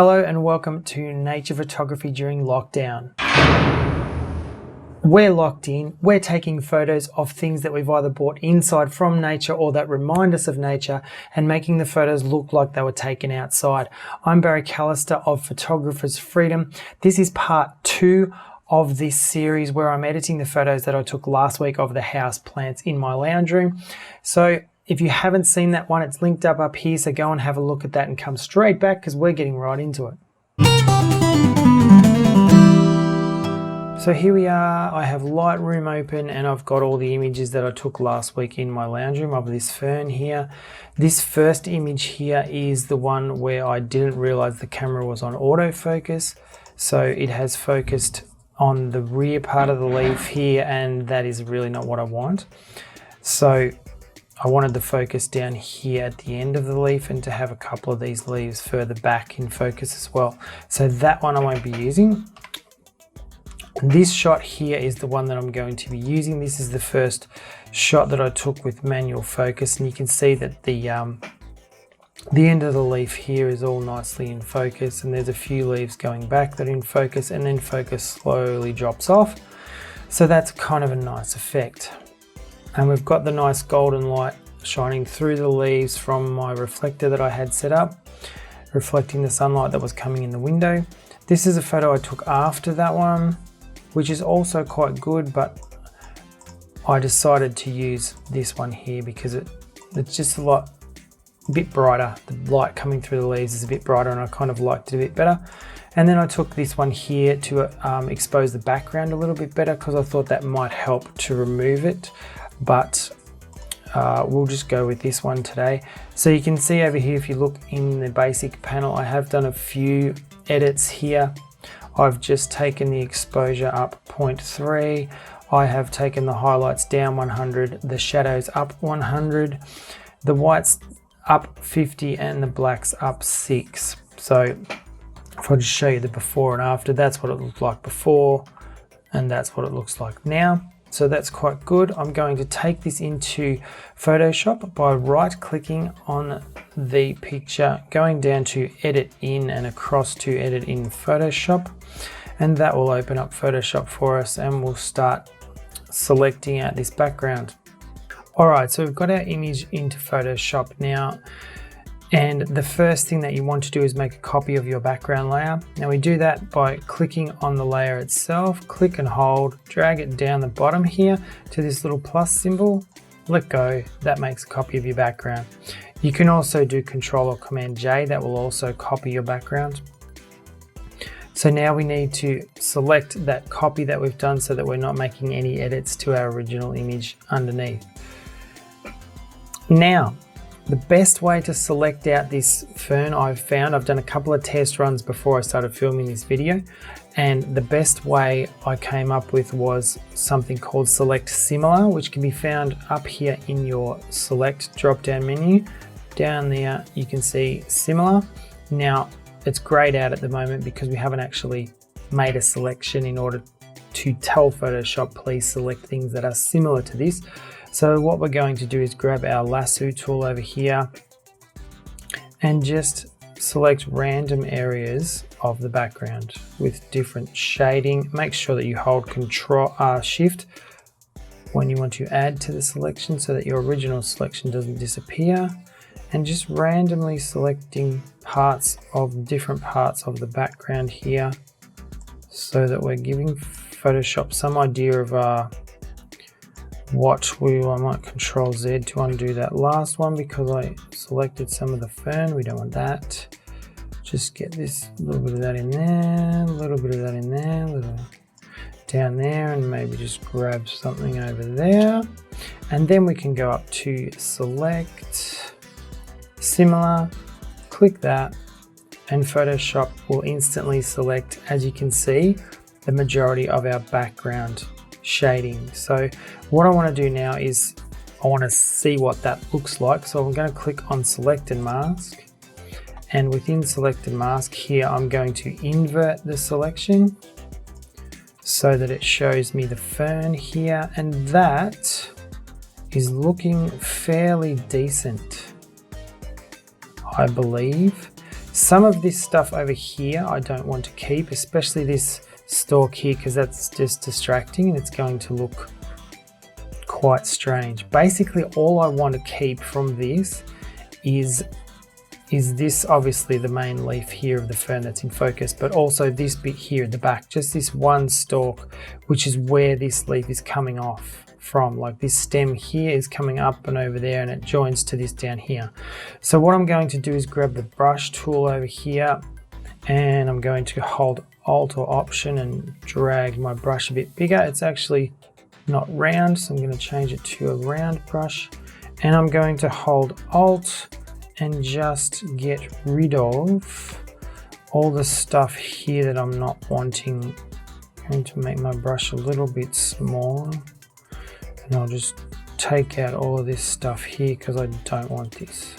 Hello and welcome to nature photography during lockdown. We're locked in, we're taking photos of things that we've either brought inside from nature or that remind us of nature and making the photos look like they were taken outside. I'm Barry Callister of Photographer's Freedom. This is part 2 of this series where I'm editing the photos that I took last week of the house plants in my lounge room. So if you haven't seen that one, it's linked up here, so go and have a look at that and come straight back because we're getting right into it. So here we are, I have Lightroom open and I've got all the images that I took last week in my lounge room of this fern here. This first image here is the one where I didn't realize the camera was on autofocus. So it has focused on the rear part of the leaf here, and that is really not what I want. So I wanted the focus down here at the end of the leaf and to have a couple of these leaves further back in focus as well. So that one I won't be using. This shot here is the one that I'm going to be using. This is the first shot that I took with manual focus, and you can see that the end of the leaf here is all nicely in focus, and there's a few leaves going back that are in focus, and then focus slowly drops off. So that's kind of a nice effect. And we've got the nice golden light shining through the leaves from my reflector that I had set up, reflecting the sunlight that was coming in the window. This is a photo I took after that one, which is also quite good, but I decided to use this one here because it's just a bit brighter. The light coming through the leaves is a bit brighter and I kind of liked it a bit better. And then I took this one here to expose the background a little bit better because I thought that might help to remove it. But we'll just go with this one today. So you can see over here, if you look in the basic panel, I have done a few edits here. I've just taken the exposure up 0.3. I have taken the highlights down 100, the shadows up 100, the whites up 50 and the blacks up 6. So if I just show you the before and after, that's what it looked like before and that's what it looks like now. So that's quite good. I'm going to take this into Photoshop by right clicking on the picture, going down to edit in and across to edit in Photoshop, and that will open up Photoshop for us and we'll start selecting out this background. Alright, so we've got our image into Photoshop now, and the first thing that you want to do is make a copy of your background layer. Now we do that by clicking on the layer itself, click and hold, drag it down the bottom here to this little plus symbol, let go, that makes a copy of your background. You can also do Ctrl or Command J, that will also copy your background. So now we need to select that copy that we've done so that we're not making any edits to our original image underneath. Now, the best way to select out this fern I've done a couple of test runs before I started filming this video, and the best way I came up with was something called Select Similar, which can be found up here in your Select drop-down menu. Down there you can see Similar. Now it's grayed out at the moment because we haven't actually made a selection in order to tell Photoshop please select things that are similar to this. So what we're going to do is grab our lasso tool over here and just select random areas of the background with different shading. Make sure that you hold Ctrl Shift when you want to add to the selection so that your original selection doesn't disappear, and just randomly selecting different parts of the background here so that we're giving Photoshop some idea of I might Ctrl Z to undo that last one because I selected some of the fern. We don't want that. Just get this, a little bit of that in there, a little bit of that in there, a little down there, and maybe just grab something over there. And then we can go up to Select, Similar, click that, and Photoshop will instantly select, as you can see, the majority of our background shading. So what I want to do now is I want to see what that looks like. So I'm going to click on Select and Mask, and within Select and Mask here I'm going to invert the selection so that it shows me the fern here, and that is looking fairly decent, I believe. Some of this stuff over here I don't want to keep, especially this stalk here, because that's just distracting and it's going to look quite strange. Basically all I want to keep from this is this, obviously the main leaf here of the fern that's in focus, but also this bit here at the back, just this one stalk, which is where this leaf is coming off from. Like this stem here is coming up and over there and it joins to this down here. So what I'm going to do is grab the brush tool over here and I'm going to hold Alt or Option and drag my brush a bit bigger. It's actually not round, so I'm going to change it to a round brush, and I'm going to hold Alt and just get rid of all the stuff here that I'm not wanting. I'm going to make my brush a little bit smaller and I'll just take out all of this stuff here because I don't want this.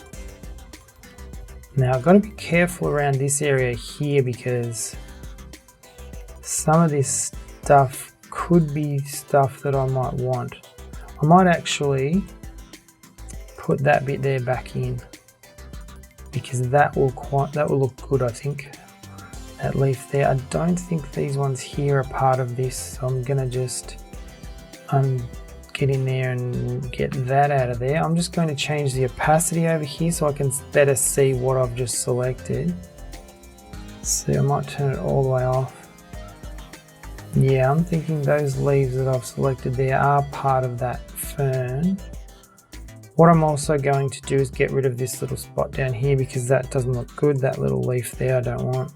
Now I've got to be careful around this area here because some of this stuff could be stuff that I might want. I might actually put that bit there back in, because that will look good, I think. That leaf there. I don't think these ones here are part of this, so I'm gonna just get in there and get that out of there. I'm just going to change the opacity over here so I can better see what I've just selected. So I might turn it all the way off. Yeah, I'm thinking those leaves that I've selected there are part of that fern. What I'm also going to do is get rid of this little spot down here because that doesn't look good, that little leaf there I don't want.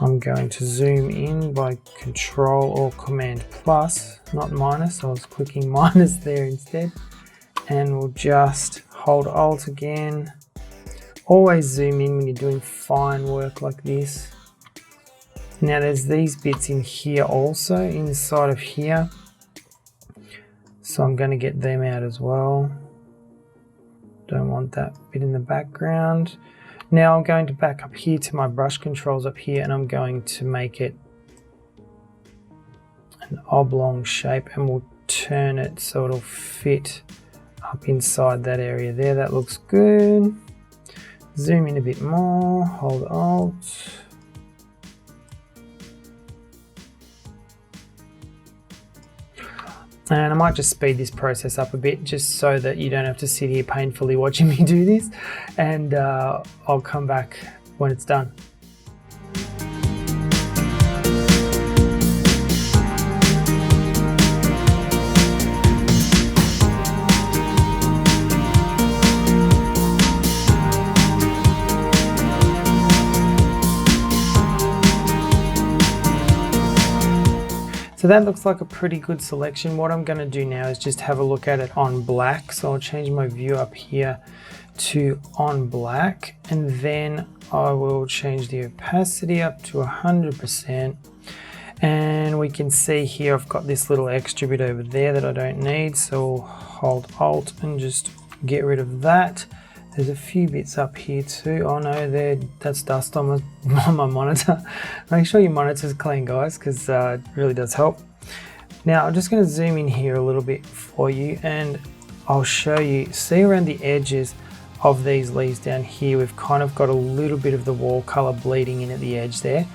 I'm going to zoom in by Ctrl or Command plus, not minus. I was clicking minus there instead. And we'll just hold Alt again. Always zoom in when you're doing fine work like this. Now there's these bits in here also, inside of here. So I'm going to get them out as well. Don't want that bit in the background. Now I'm going to back up here to my brush controls up here and I'm going to make it an oblong shape and we'll turn it so it'll fit up inside that area there. That looks good. Zoom in a bit more, hold Alt. And I might just speed this process up a bit just so that you don't have to sit here painfully watching me do this, and I'll come back when it's done. So that looks like a pretty good selection. What I'm going to do now is just have a look at it on black. So I'll change my view up here to on black, and then I will change the opacity up to 100%. And we can see here I've got this little extra bit over there that I don't need. So I'll hold Alt and just get rid of that. There's a few bits up here too. Oh no, that's dust on my monitor. Make sure your monitor's clean, guys, because it really does help. Now I'm just going to zoom in here a little bit for you and I'll show you. See around the edges of these leaves down here, we've kind of got a little bit of the wall color bleeding in at the edge there.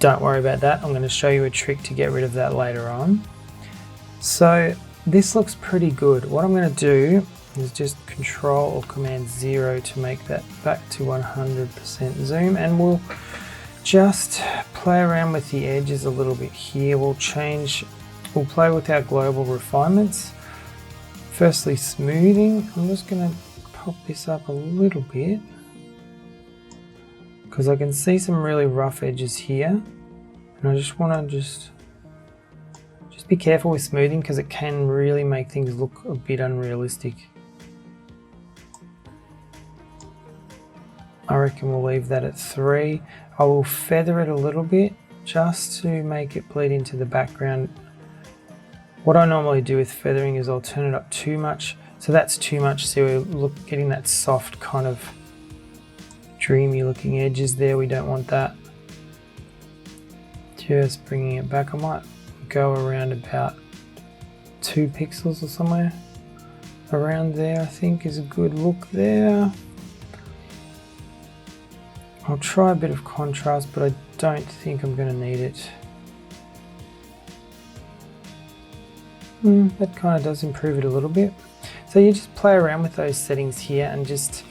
Don't worry about that. I'm going to show you a trick to get rid of that later on. So this looks pretty good. What I'm going to do is just Ctrl or Command 0 to make that back to 100% zoom, and we'll just play around with the edges a little bit here. We'll play with our global refinements. Firstly, smoothing. I'm just going to pop this up a little bit because I can see some really rough edges here, and I just want to just be careful with smoothing because it can really make things look a bit unrealistic. I reckon we'll leave that at 3. I will feather it a little bit just to make it bleed into the background. What I normally do with feathering is I'll turn it up too much. So that's too much. So we're getting that soft kind of dreamy looking edges there. We don't want that. Just bringing it back. I might go around about 2 pixels or somewhere around there. I think is a good look there. I'll try a bit of contrast, but I don't think I'm going to need it. That kind of does improve it a little bit. So you just play around with those settings here, and just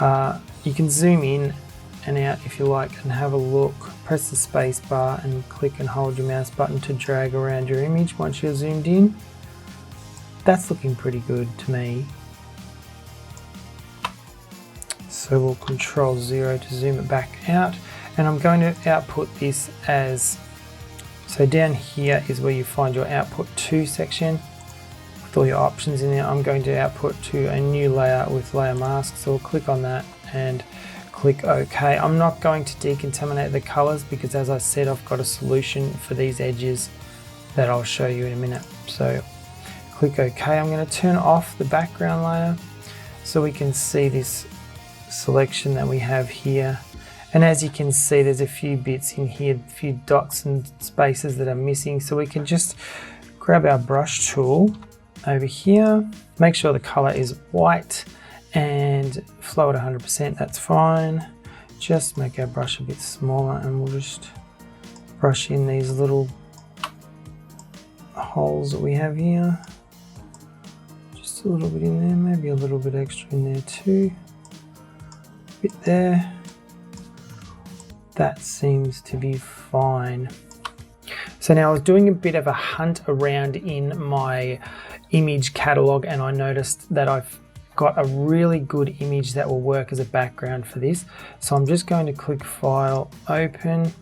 you can zoom in and out if you like and have a look. Press the space bar and click and hold your mouse button to drag around your image once you're zoomed in. That's looking pretty good to me. So we'll Ctrl 0 to zoom it back out, and I'm going to output this as, so down here is where you find your output to section with all your options in there. I'm going to output to a new layer with layer mask, so we'll click on that and click OK. I'm not going to decontaminate the colors because, as I said, I've got a solution for these edges that I'll show you in a minute. So click OK. I'm going to turn off the background layer so we can see this selection that we have here. And as you can see, there's a few bits in here, a few dots and spaces that are missing. So we can just grab our brush tool over here, make sure the color is white and flow at 100%, that's fine. Just make our brush a bit smaller and we'll just brush in these little holes that we have here. Just a little bit in there, maybe a little bit extra in there too. A bit there. That seems to be fine. So now I was doing a bit of a hunt around in my image catalog, and I noticed that I've got a really good image that will work as a background for this. So I'm just going to click File, Open,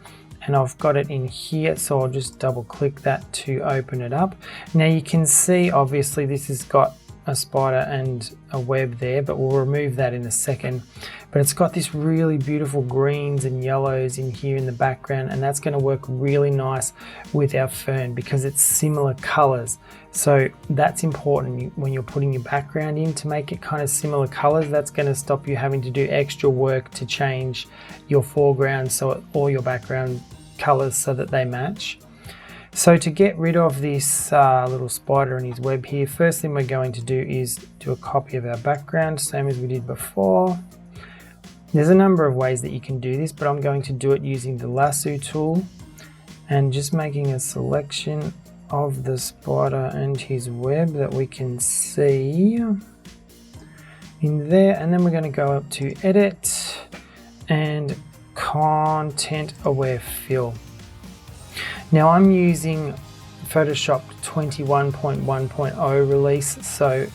and I've got it in here, so I'll just double click that to open it up. Now you can see obviously this has got a spider and a web there, but we'll remove that in a second. But it's got this really beautiful greens and yellows in here in the background, and that's going to work really nice with our fern because it's similar colors. So that's important when you're putting your background in, to make it kind of similar colors. That's going to stop you having to do extra work to change your foreground so or your background colors so that they match. So to get rid of this little spider and his web here, first thing we're going to do is do a copy of our background, same as we did before. There's a number of ways that you can do this, but I'm going to do it using the lasso tool and just making a selection of the spider and his web that we can see in there. And then we're going to go up to Edit and Content Aware Fill. Now I'm using Photoshop 21.1.0 release, so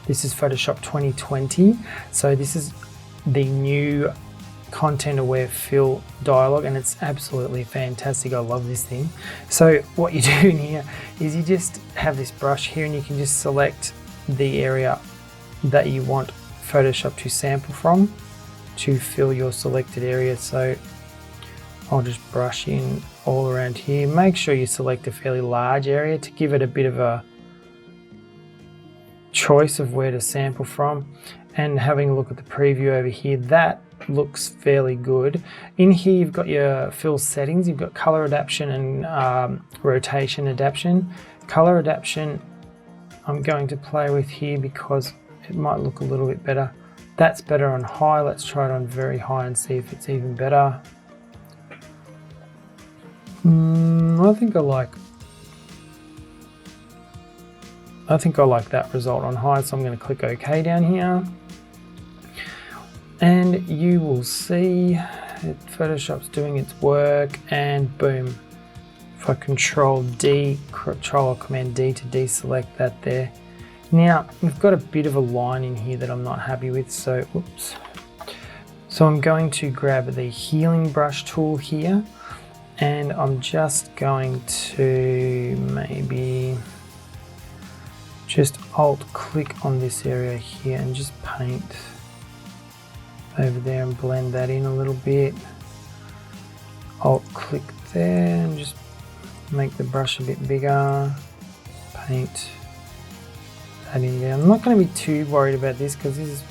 this is Photoshop 2020. So this is the new Content Aware Fill dialog, and it's absolutely fantastic. I love this thing. So what you do in here is you just have this brush here, and you can just select the area that you want Photoshop to sample from to fill your selected area. So I'll just brush in all around here. Make sure you select a fairly large area to give it a bit of a choice of where to sample from. And having a look at the preview over here, that looks fairly good. In here you've got your fill settings, you've got color adaptation and rotation adaptation. Color adaptation I'm going to play with here because it might look a little bit better. That's better on high. Let's try it on very high and see if it's even better. I think I like that result on high, so I'm going to click OK down here. And you will see that Photoshop's doing its work, and boom. If I Control or Command D to deselect that there. Now, we've got a bit of a line in here that I'm not happy with, so oops. So I'm going to grab the healing brush tool here, and I'm just going to maybe just Alt click on this area here and just paint over there and blend that in a little bit. Alt click there and just make the brush a bit bigger, paint that in there. I'm not going to be too worried about this because this is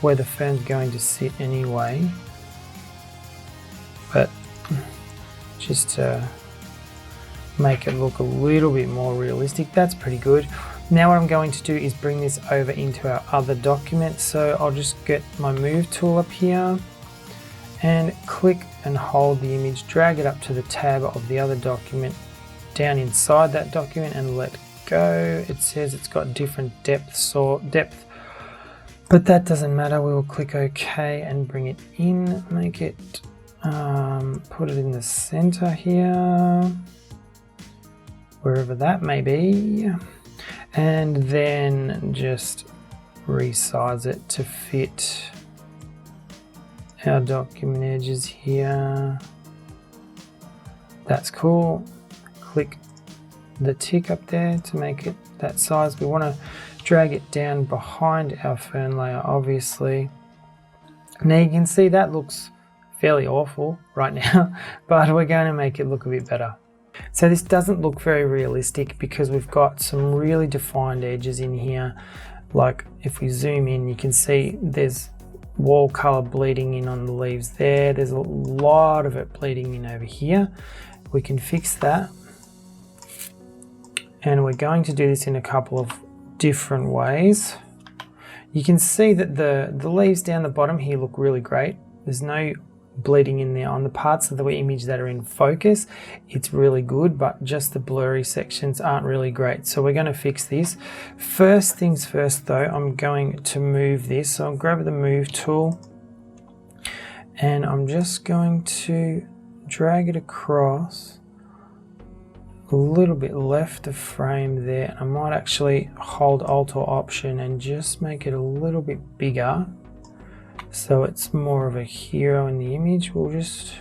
where the fern's going to sit anyway, but just to make it look a little bit more realistic, that's pretty good. Now what I'm going to do is bring this over into our other document. So I'll just get my move tool up here and click and hold the image, drag it up to the tab of the other document down inside that document and let go. It says it's got different depth, but that doesn't matter. We will click OK and bring it in, make it, put it in the center here, wherever that may be, and then just resize it to fit our document edges here. That's cool. Click the tick up there to make it that size. We want to drag it down behind our fern layer, obviously. Now you can see that looks fairly awful right now, but we're going to make it look a bit better. So this doesn't look very realistic because we've got some really defined edges in here. Like if we zoom in, you can see there's wall color bleeding in on the leaves there. There's a lot of it bleeding in over here. We can fix that. And we're going to do this in a couple of different ways. You can see that the leaves down the bottom here look really great. There's no bleeding in there. On the parts of the image that are in focus, it's really good, but just the blurry sections aren't really great. So we're going to fix this. First things first though, I'm going to move this. So I'll grab the move tool and I'm just going to drag it across a little bit left of frame there. I might actually hold Alt or Option and just make it a little bit bigger so it's more of a hero in the image. We'll just,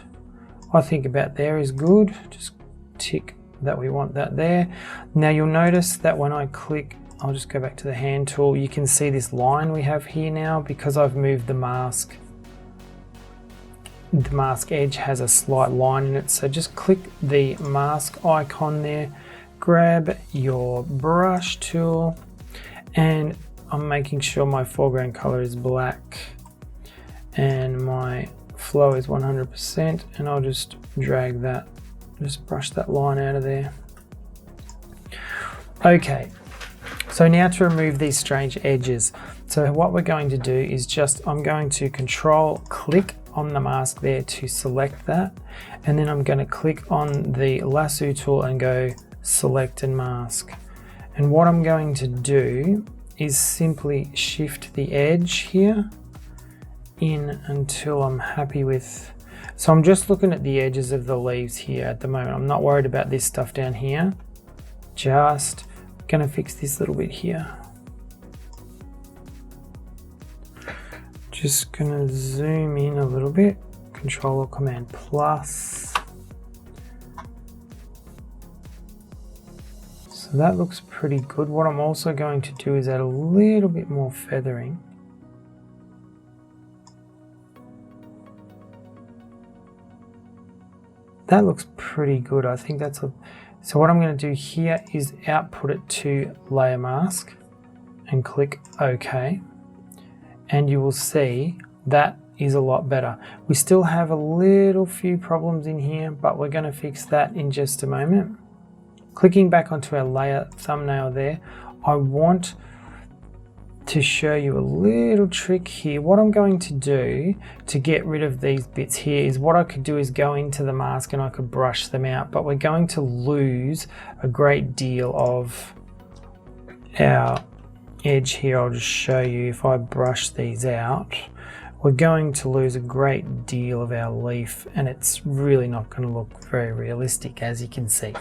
I think about there is good. Just tick that we want that there. Now you'll notice that when I click, I'll just go back to the hand tool, you can see this line we have here now because I've moved the mask. The mask edge has a slight line in it, so just click the mask icon there, grab your brush tool, and I'm making sure my foreground color is black and my flow is 100%, and I'll just drag that, just brush that line out of there. Okay, so now to remove these strange edges. So what we're going to do is just, I'm going to Control click on the mask there to select that, and then I'm going to click on the lasso tool and go select and mask. And what I'm going to do is simply shift the edge here in until I'm happy with, so I'm just looking at the edges of the leaves here at the moment. I'm not worried about this stuff down here. Just gonna fix this little bit here. Just gonna zoom in a little bit, Control or Command plus. So that looks pretty good. What I'm also going to do is add a little bit more feathering. That looks pretty good. I think that's a, so what I'm going to do here is output it to layer mask and click OK. And you will see that is a lot better. We still have a little few problems in here, but we're going to fix that in just a moment. Clicking back onto our layer thumbnail there, I want to show you a little trick here. What I'm going to do to get rid of these bits here is, what I could do is go into the mask and I could brush them out, but we're going to lose a great deal of our edge here. I'll just show you. If I brush these out, we're going to lose a great deal of our leaf, and it's really not going to look very realistic, as you can see.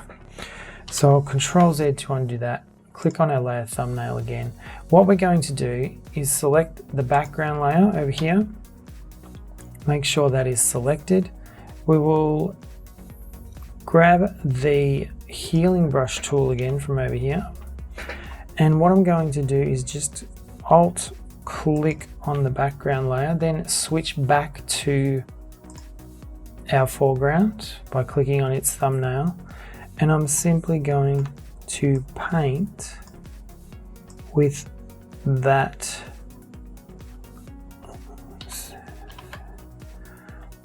So I'll Control Z to undo that. Click on our layer thumbnail again. What we're going to do is select the background layer over here. Make sure that is selected. We will grab the healing brush tool again from over here. And what I'm going to do is just Alt click on the background layer, then switch back to our foreground by clicking on its thumbnail. And I'm simply going to paint with that.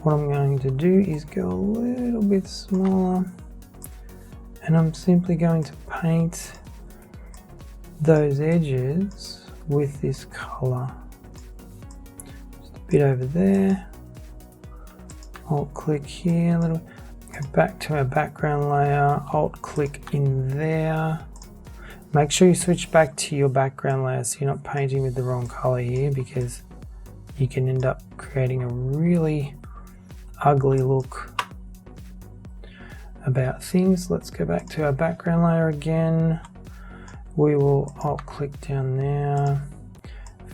What I'm going to do is go a little bit smaller, and I'm simply going to paint those edges with this color. Just a bit over there, Alt click here, go back to our background layer, Alt click in there. Make sure you switch back to your background layer so you're not painting with the wrong color here, because you can end up creating a really ugly look about things. Let's go back to our background layer again. We will Alt click down there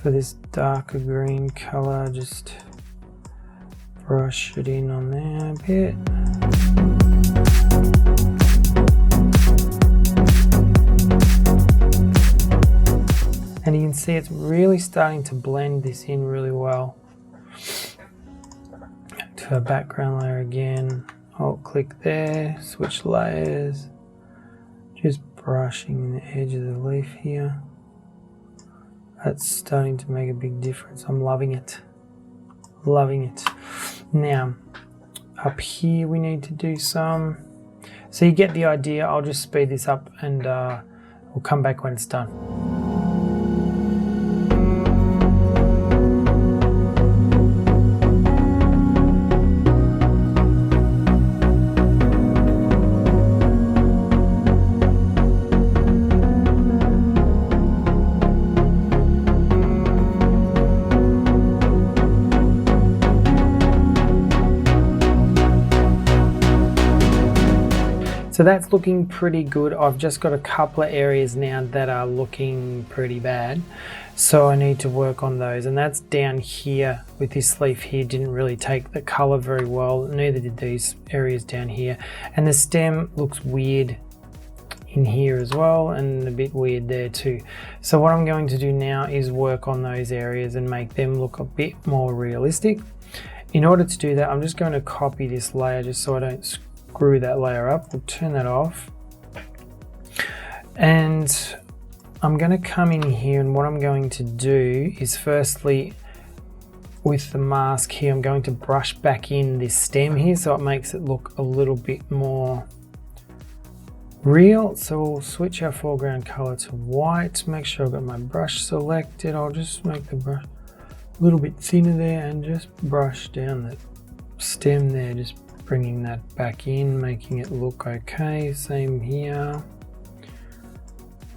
for this darker green color, just brush it in on there a bit. And you can see it's really starting to blend this in really well. To our background layer again, Alt click there, switch layers, just brushing the edge of the leaf here. That's starting to make a big difference. I'm loving it. Loving it. Now, up here we need to do some. So you get the idea. I'll just speed this up and we'll come back when it's done. So that's looking pretty good. I've just got a couple of areas now that are looking pretty bad. So I need to work on those. And that's down here with this leaf here. Didn't really take the color very well. Neither did these areas down here. And the stem looks weird in here as well, and a bit weird there too. So what I'm going to do now is work on those areas and make them look a bit more realistic. In order to do that, I'm just going to copy this layer just so I don't screw that layer up. We'll turn that off. And I'm going to come in here, and what I'm going to do is firstly, with the mask here, I'm going to brush back in this stem here so it makes it look a little bit more real. So we'll switch our foreground color to white. Make sure I've got my brush selected. I'll just make the brush a little bit thinner there and just brush down the stem there, just bringing that back in, making it look okay. Same here.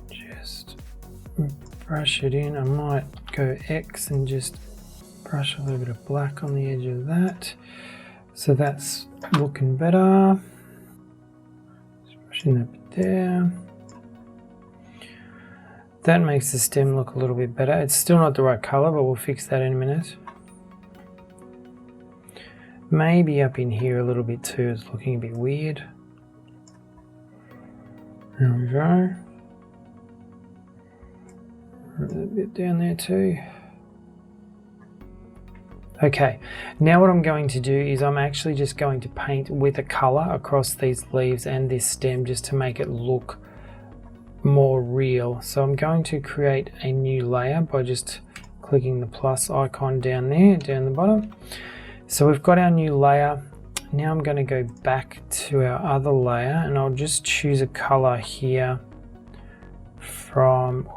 Just brush it in. I might go X and just brush a little bit of black on the edge of that. So that's looking better. Just brushing that bit there. That makes the stem look a little bit better. It's still not the right color, but we'll fix that in a minute. Maybe up in here a little bit too, it's looking a bit weird. There we go. A bit down there too. Okay, now what I'm going to do is I'm actually just going to paint with a color across these leaves and this stem just to make it look more real. So I'm going to create a new layer by just clicking the plus icon down there, down the bottom. So we've got our new layer. Now I'm going to go back to our other layer, and I'll just choose a color here from,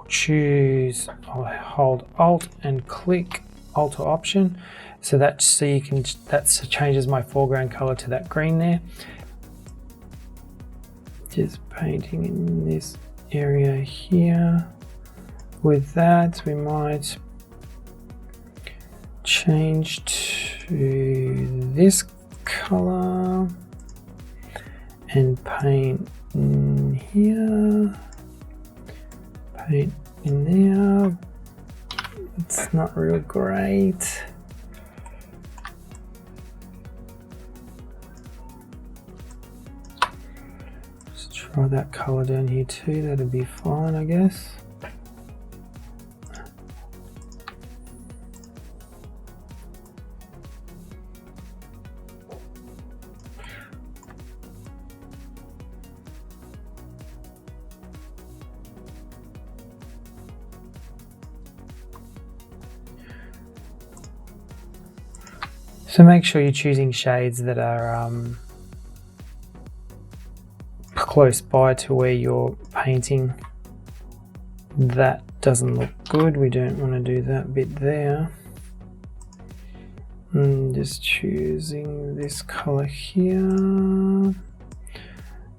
I'll hold Alt and click Alt or Option. So that changes my foreground color to that green there. Just painting in this area here. With that, we might change to this color and paint in here, paint in there. It's not real great. Let's try that color down here too, that'd be fine, I guess. So make sure you're choosing shades that are close by to where you're painting. That doesn't look good. We don't want to do that bit there. Just choosing this color here.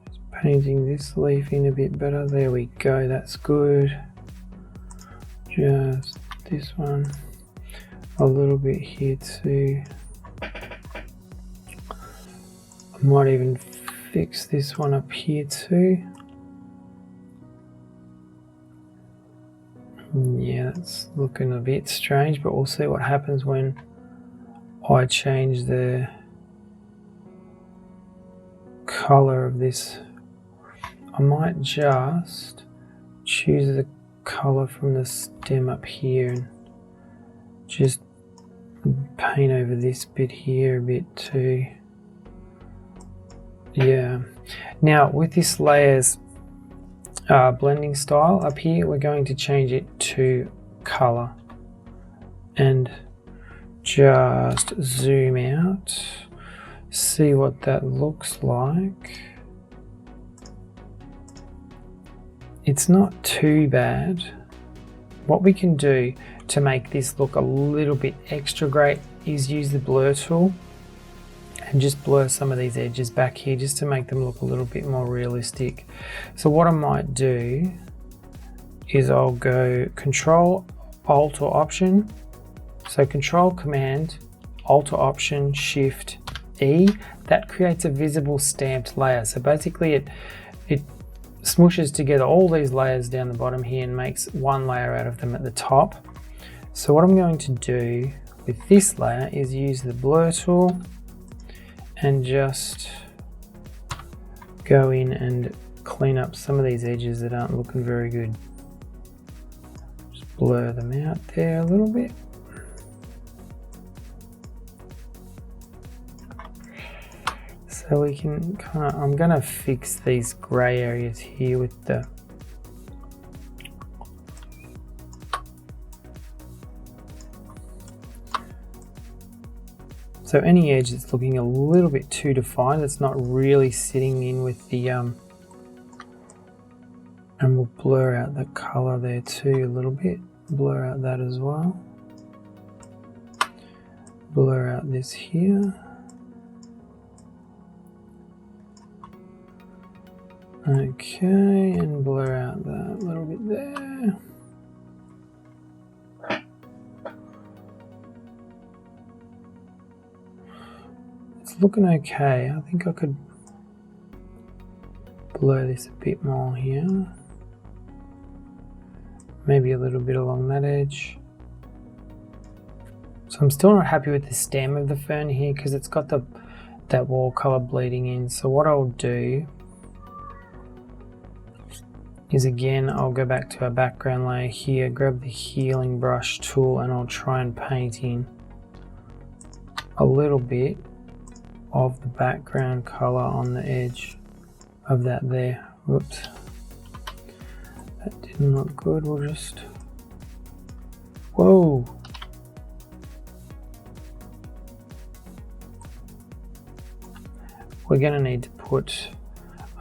Just painting this leaf in a bit better. There we go, that's good. Just this one. A little bit here too. I might even fix this one up here too. Yeah, it's looking a bit strange, but we'll see what happens when I change the color of this. I might just choose the color from the stem up here and just paint over this bit here a bit too. Yeah. Now with this layers blending style up here, we're going to change it to color and just zoom out, see what that looks like. It's not too bad. What we can do to make this look a little bit extra great is use the blur tool and just blur some of these edges back here just to make them look a little bit more realistic. So what I might do is I'll go Control, Alt or Option. So Control, Command, Alt or Option, Shift, E. That creates a visible stamped layer. So basically it smooshes together all these layers down the bottom here and makes one layer out of them at the top. So what I'm going to do with this layer is use the blur tool and just go in and clean up some of these edges that aren't looking very good. Just blur them out there a little bit. So we can kind of, I'm gonna fix these gray areas here with the so any edge that's looking a little bit too defined, that's not really sitting in with the and we'll blur out the color there too a little bit. Blur out that as well. Blur out this here. Okay, and blur out that a little bit there. It's looking okay. I think I could blur this a bit more here. Maybe a little bit along that edge. So I'm still not happy with the stem of the fern here because it's got that wall color bleeding in. So what I'll do is again, I'll go back to our background layer here, grab the healing brush tool, and I'll try and paint in a little bit of the background color on the edge of that there. Whoops, that didn't look good. We'll just, whoa. We're gonna need to put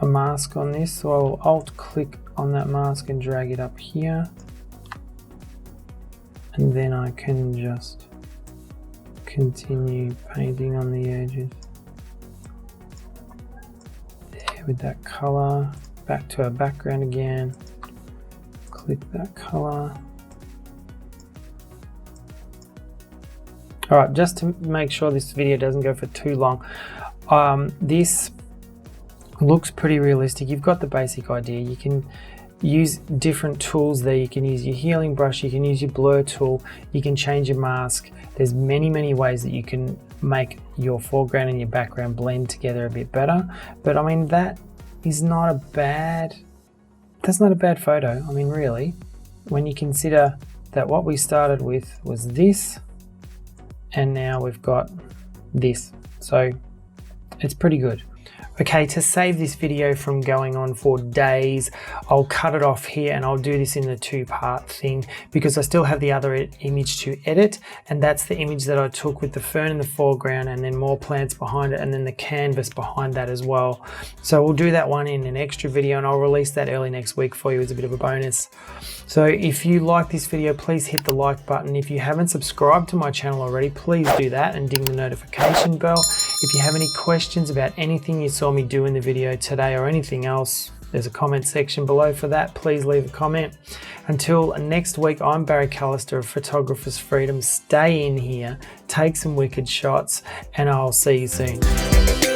a mask on this, so I'll alt click on that mask and drag it up here, and then I can just continue painting on the edges there with that color. Back to our background again, click that color. Alright, just to make sure this video doesn't go for too long, this looks pretty realistic. You've got the basic idea. You can use different tools there. You can use your healing brush, you can use your blur tool, you can change your mask. There's many ways that you can make your foreground and your background blend together a bit better. But I mean, that's not a bad photo. I mean, really, when you consider that what we started with was this and now we've got this, so it's pretty good. Okay, to save this video from going on for days, I'll cut it off here and I'll do this in the two-part thing because I still have the other image to edit, and that's the image that I took with the fern in the foreground and then more plants behind it and then the canvas behind that as well. So we'll do that one in an extra video and I'll release that early next week for you as a bit of a bonus. So if you like this video, please hit the like button. If you haven't subscribed to my channel already, please do that and ding the notification bell. If you have any questions about anything you saw me do in the video today or anything else, there's a comment section below for that. Please leave a comment. Until next week, I'm Barry Callister of Photographer's Freedom. Stay in here, take some wicked shots, and I'll see you soon.